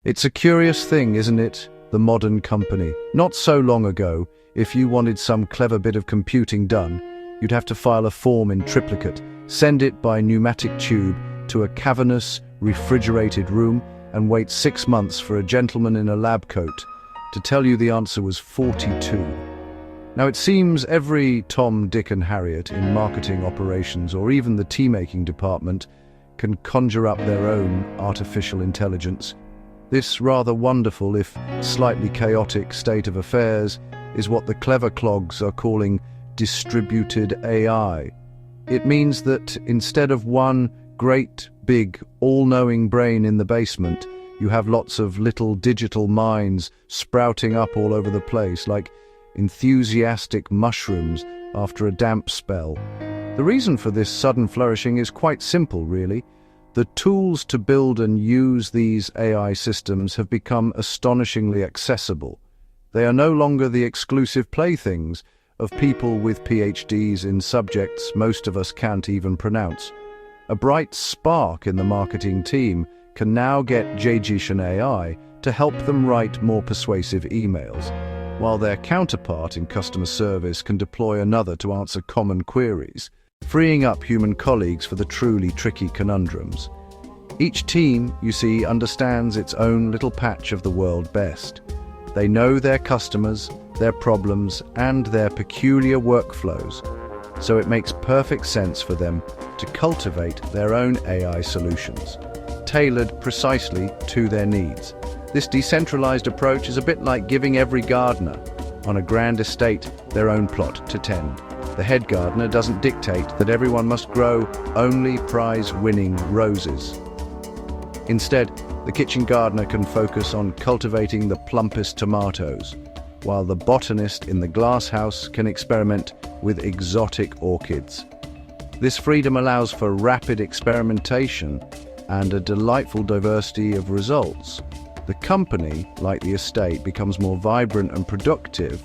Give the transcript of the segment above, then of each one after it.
It's a curious thing, isn't it? The modern company. Not so long ago, if you wanted some clever bit of computing done, you'd have to file a form in triplicate, send it by pneumatic tube to a cavernous, refrigerated room, and wait 6 months for a gentleman in a lab coat to tell you the answer was 42. Now it seems every Tom, Dick and Harriet in marketing operations or even the tea-making department can conjure up their own artificial intelligence. This rather wonderful, if slightly chaotic state of affairs is what the clever clogs are calling distributed AI. It means that instead of one great, big, all-knowing brain in the basement, you have lots of little digital minds sprouting up all over the place like enthusiastic mushrooms after a damp spell. The reason for this sudden flourishing is quite simple, really. The tools to build and use these AI systems have become astonishingly accessible. They are no longer the exclusive playthings of people with PhDs in subjects most of us can't even pronounce. A bright spark in the marketing team can now get Jayjishan AI to help them write more persuasive emails, while their counterpart in customer service can deploy another to answer common queries, freeing up human colleagues for the truly tricky conundrums. Each team, you see, understands its own little patch of the world best. They know their customers, their problems, and their peculiar workflows, so it makes perfect sense for them to cultivate their own AI solutions, tailored precisely to their needs. This decentralized approach is a bit like giving every gardener on a grand estate their own plot to tend. The head gardener doesn't dictate that everyone must grow only prize-winning roses. Instead, the kitchen gardener can focus on cultivating the plumpest tomatoes, while the botanist in the glasshouse can experiment with exotic orchids. This freedom allows for rapid experimentation and a delightful diversity of results. The company, like the estate, becomes more vibrant and productive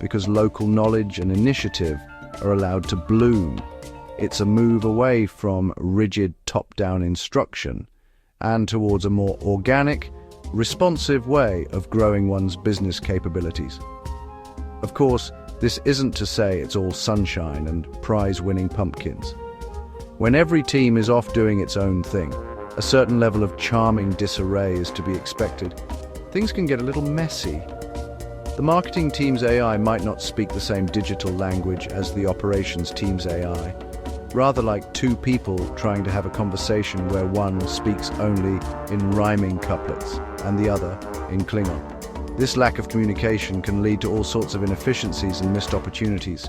because local knowledge and initiative are allowed to bloom. It's a move away from rigid top-down instruction and towards a more organic, responsive way of growing one's business capabilities. Of course, this isn't to say it's all sunshine and prize-winning pumpkins. When every team is off doing its own thing, a certain level of charming disarray is to be expected. Things can get a little messy. The marketing team's AI might not speak the same digital language as the operations team's AI, rather like two people trying to have a conversation where one speaks only in rhyming couplets and the other in Klingon. This lack of communication can lead to all sorts of inefficiencies and missed opportunities.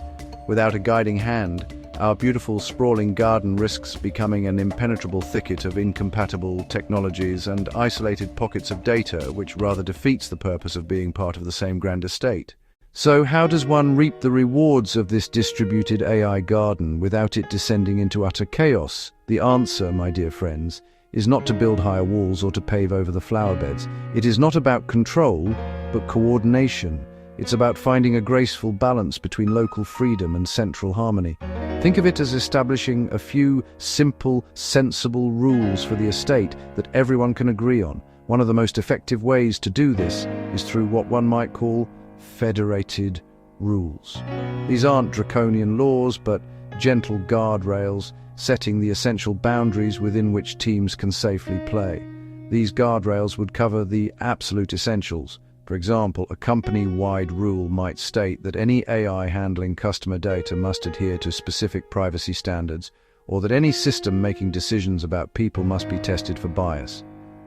Without a guiding hand, our beautiful sprawling garden risks becoming an impenetrable thicket of incompatible technologies and isolated pockets of data, which rather defeats the purpose of being part of the same grand estate. So how does one reap the rewards of this distributed AI garden without it descending into utter chaos? The answer, my dear friends, is not to build higher walls or to pave over the flower beds. It is not about control, but coordination. It's about finding a graceful balance between local freedom and central harmony. Think of it as establishing a few simple, sensible rules for the estate that everyone can agree on. One of the most effective ways to do this is through what one might call federated rules. These aren't draconian laws, but gentle guardrails, setting the essential boundaries within which teams can safely play. These guardrails would cover the absolute essentials. For example, a company-wide rule might state that any AI handling customer data must adhere to specific privacy standards, or that any system making decisions about people must be tested for bias.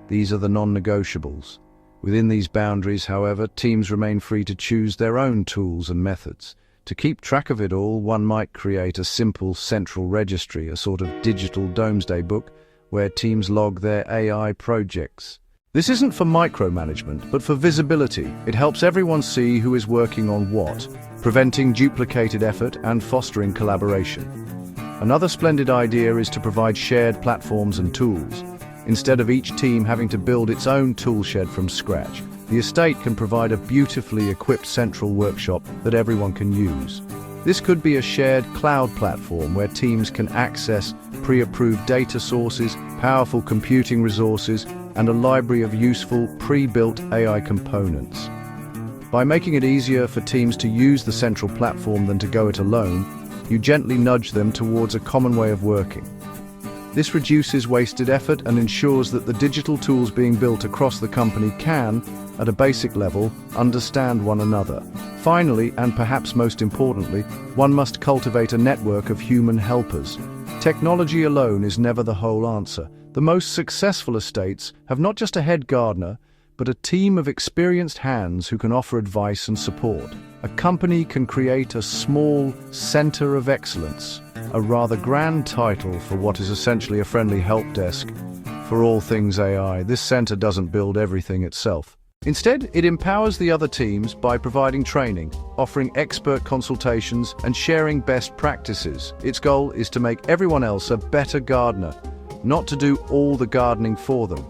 These are the non-negotiables. Within these boundaries, however, teams remain free to choose their own tools and methods. To keep track of it all, one might create a simple central registry, a sort of digital domesday book, where teams log their AI projects. This isn't for micromanagement, but for visibility. It helps everyone see who is working on what, preventing duplicated effort and fostering collaboration. Another splendid idea is to provide shared platforms and tools. Instead of each team having to build its own toolshed from scratch, the estate can provide a beautifully equipped central workshop that everyone can use. This could be a shared cloud platform where teams can access pre-approved data sources, powerful computing resources, and a library of useful, pre-built AI components. By making it easier for teams to use the central platform than to go it alone, you gently nudge them towards a common way of working. This reduces wasted effort and ensures that the digital tools being built across the company can, at a basic level, understand one another. Finally, and perhaps most importantly, one must cultivate a network of human helpers. Technology alone is never the whole answer. The most successful estates have not just a head gardener, but a team of experienced hands who can offer advice and support. A company can create a small center of excellence, a rather grand title for what is essentially a friendly help desk for all things AI. This center doesn't build everything itself. Instead, it empowers the other teams by providing training, offering expert consultations, and sharing best practices. Its goal is to make everyone else a better gardener, not to do all the gardening for them.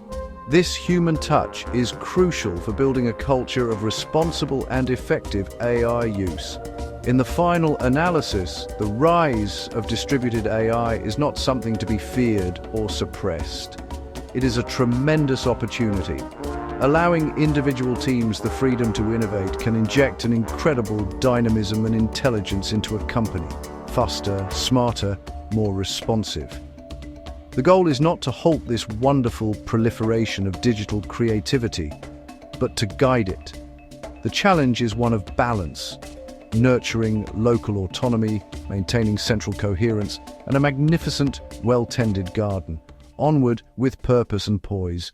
This human touch is crucial for building a culture of responsible and effective AI use. In the final analysis, the rise of distributed AI is not something to be feared or suppressed. It is a tremendous opportunity. Allowing individual teams the freedom to innovate can inject an incredible dynamism and intelligence into a company, faster, smarter, more responsive. The goal is not to halt this wonderful proliferation of digital creativity, but to guide it. The challenge is one of balance, nurturing local autonomy, maintaining central coherence, and a magnificent, well-tended garden. Onward with purpose and poise.